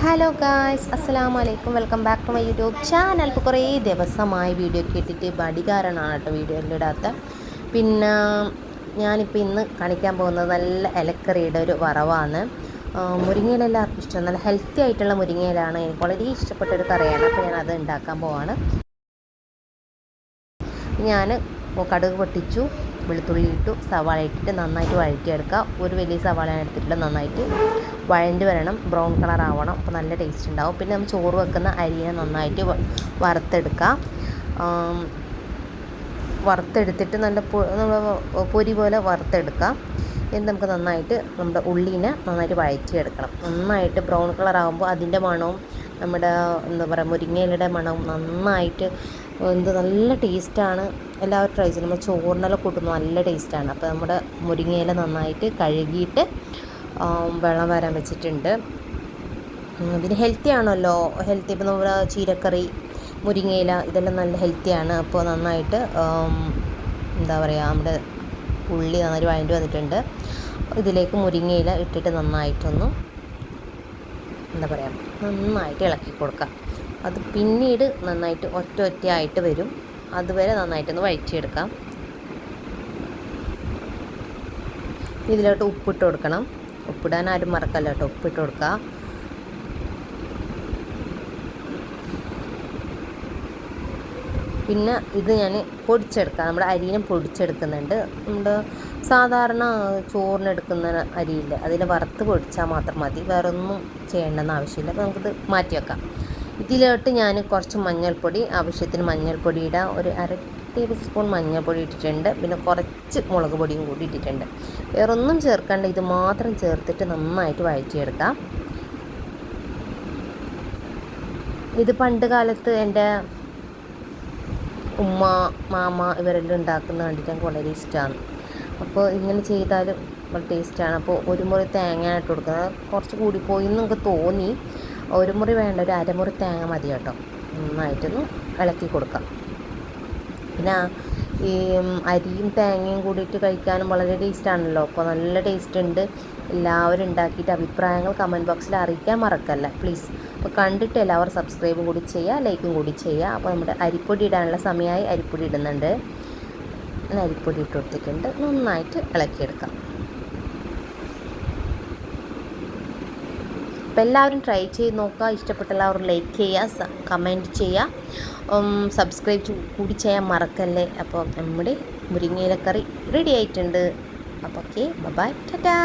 Hello guys, അസ്സലാമു അലൈക്കും. Welcome back to my YouTube channel. ഇപ്പോൾ കുറേ ദിവസമായി വീഡിയോ ഒക്കെ ഇട്ടിട്ട് ബടികാരനാണ് കേട്ടോ വീഡിയോ എല്ലാം ഇടാത്ത. പിന്നെ ഞാനിപ്പോൾ ഇന്ന് കാണിക്കാൻ പോകുന്നത് നല്ല ഇലക്കറിയുടെ ഒരു വറവാണ്. മുരിങ്ങയില എല്ലാവർക്കും ഇഷ്ടം, നല്ല ഹെൽത്തി ആയിട്ടുള്ള മുരിങ്ങയിലാണ്. എനിക്ക് വളരെ ഇഷ്ടപ്പെട്ട ഒരു കറിയാണ്. അപ്പോൾ ഞാൻ അത് ഉണ്ടാക്കാൻ പോവാണ്. ഞാൻ കടുക് പൊട്ടിച്ചു, വെളുത്തുള്ളി ഇട്ടു, സവാള ഇട്ടിട്ട് നന്നായിട്ട് വഴറ്റിയെടുക്കുക. ഒരു വലിയ സവാള എടുത്തിട്ട് നന്നായിട്ട് വഴണ്ട് വരണം, ബ്രൗൺ കളർ ആവണം. അപ്പോൾ നല്ല ടേസ്റ്റ് ഉണ്ടാവും. പിന്നെ നമ്മൾ ചോറ് വെക്കുന്ന അരിയെ നന്നായിട്ട് വറുത്തെടുക്കുക. വറുത്തെടുത്തിട്ട് നല്ല പൊരി പോലെ വറുത്തെടുക്കുക. എന്നിട്ട് നമുക്ക് നന്നായിട്ട് നമ്മുടെ ഉള്ളിനെ നന്നായിട്ട് വഴറ്റിയെടുക്കണം. നന്നായിട്ട് ബ്രൗൺ കളർ ആകുമ്പോൾ അതിൻ്റെ മണവും നമ്മുടെ എന്താ പറയുക മുരിങ്ങയിലയുടെ മണവും നന്നായിട്ട് നല്ല ടേസ്റ്റാണ്. എല്ലാവരും ട്രൈ ചെയ്യും. നമ്മൾ ചോറിനെല്ലാം കൂട്ടുമ്പോൾ നല്ല ടേസ്റ്റാണ്. അപ്പോൾ നമ്മുടെ മുരിങ്ങയില നന്നായിട്ട് കഴുകിയിട്ട് വെള്ളം വരാൻ വെച്ചിട്ടുണ്ട്. പിന്നെ ഹെൽത്തി ആണല്ലോ, ഹെൽത്തി. ഇപ്പോൾ നമ്മുടെ ചീരക്കറി, മുരിങ്ങയില ഇതെല്ലാം നല്ല ഹെൽത്തിയാണ്. അപ്പോൾ നന്നായിട്ട് എന്താ പറയുക, നമ്മുടെ ഉള്ളി നന്നായിട്ട് വഴണ്ടി വന്നിട്ടുണ്ട്. ഇതിലേക്ക് മുരിങ്ങയില ഇട്ടിട്ട് നന്നായിട്ടൊന്ന് എന്താ പറയുക, നന്നായിട്ട് ഇളക്കി കൊടുക്കുക. അത് പിന്നീട് നന്നായിട്ട് ഒറ്റയായിട്ട് വരും, അതുവരെ നന്നായിട്ടൊന്ന് വഴറ്റിയെടുക്കാം. ഇതിലോട്ട് ഉപ്പിട്ട് കൊടുക്കണം. ഉപ്പിടാൻ ആരും മറക്കല്ല കേട്ടോ, ഉപ്പിട്ട് കൊടുക്കുക. പിന്നെ ഇത് ഞാൻ പൊടിച്ചെടുക്കാം. നമ്മുടെ അരിനെ പൊടിച്ചെടുക്കുന്നുണ്ട്. നമ്മുടെ സാധാരണ ചോറിനെടുക്കുന്ന അരിയില്ല, അതിൽ വറുത്ത് പൊടിച്ചാൽ മാത്രം മതി, വേറെ ഒന്നും ചെയ്യേണ്ടെന്ന് ആവശ്യമില്ല. അപ്പോൾ നമുക്കിത് മാറ്റി വെക്കാം. ഇതിലോട്ട് ഞാൻ കുറച്ച് മഞ്ഞൾപ്പൊടി, ആവശ്യത്തിന് മഞ്ഞൾപ്പൊടി ഇടാം. ഒരു അര ടേബിൾ സ്പൂൺ മഞ്ഞൾപ്പൊടി ഇട്ടിട്ടുണ്ട്. പിന്നെ കുറച്ച് മുളക് പൊടിയും കൂടി ഇട്ടിട്ടുണ്ട്. വേറൊന്നും ചേർക്കേണ്ട, ഇത് മാത്രം ചേർത്തിട്ട് നന്നായിട്ട് വഴറ്റിയെടുക്കാം. ഇത് പണ്ട് കാലത്ത് എൻ്റെ ഉമ്മ, മാമ ഇവരെല്ലാം ഉണ്ടാക്കുന്ന കണ്ടിട്ട് എനിക്ക് വളരെ ഇഷ്ടമാണ്. അപ്പോൾ ഇങ്ങനെ ചെയ്താലും വളരെ ടേസ്റ്റാണ്. അപ്പോൾ ഒരു മുറി തേങ്ങ ഇട്ട് കൊടുക്കുന്നത് കുറച്ച് കൂടിപ്പോയി എന്നൊക്കെ തോന്നി. ഒരു മുറി വേണ്ട, ഒരു അരമുറി തേങ്ങ മതി കേട്ടോ. നന്നായിട്ടൊന്ന് ഇളക്കി കൊടുക്കാം. പിന്നെ ഈ അരിയും തേങ്ങയും കൂടിയിട്ട് കഴിക്കാനും വളരെ ടേസ്റ്റാണല്ലോ. അപ്പോൾ നല്ല ടേസ്റ്റ് ഉണ്ട്. എല്ലാവരും ഉണ്ടാക്കിയിട്ട് അഭിപ്രായങ്ങൾ കമൻറ്റ് ബോക്സിൽ അറിയിക്കാൻ മറക്കല്ല പ്ലീസ്. അപ്പോൾ കണ്ടിട്ട് എല്ലാവരും സബ്സ്ക്രൈബും കൂടി ചെയ്യുക, ലൈക്കും കൂടി ചെയ്യുക. അപ്പോൾ നമ്മുടെ അരിപ്പൊടി ഇടാനുള്ള സമയമായി. അരിപ്പൊടി ഇടുന്നുണ്ട്. അരിപ്പൊടി ഇട്ട് കൊടുത്തിട്ടുണ്ട്. നന്നായിട്ട് ഇളക്കിയെടുക്കാം. അപ്പോൾ എല്ലാവരും ട്രൈ ചെയ്ത് നോക്കുക. ഇഷ്ടപ്പെട്ട എല്ലാവരും ലൈക്ക് ചെയ്യുക, കമൻറ്റ് ചെയ്യുക, സബ്സ്ക്രൈബ് കൂടി ചെയ്യാൻ മറക്കല്ലേ. അപ്പോൾ നമ്മുടെ മുരിങ്ങയിലക്കറി റെഡി ആയിട്ടുണ്ട്. അപ്പോൾ ഓക്കെ, ബൈ, ടാറ്റാ.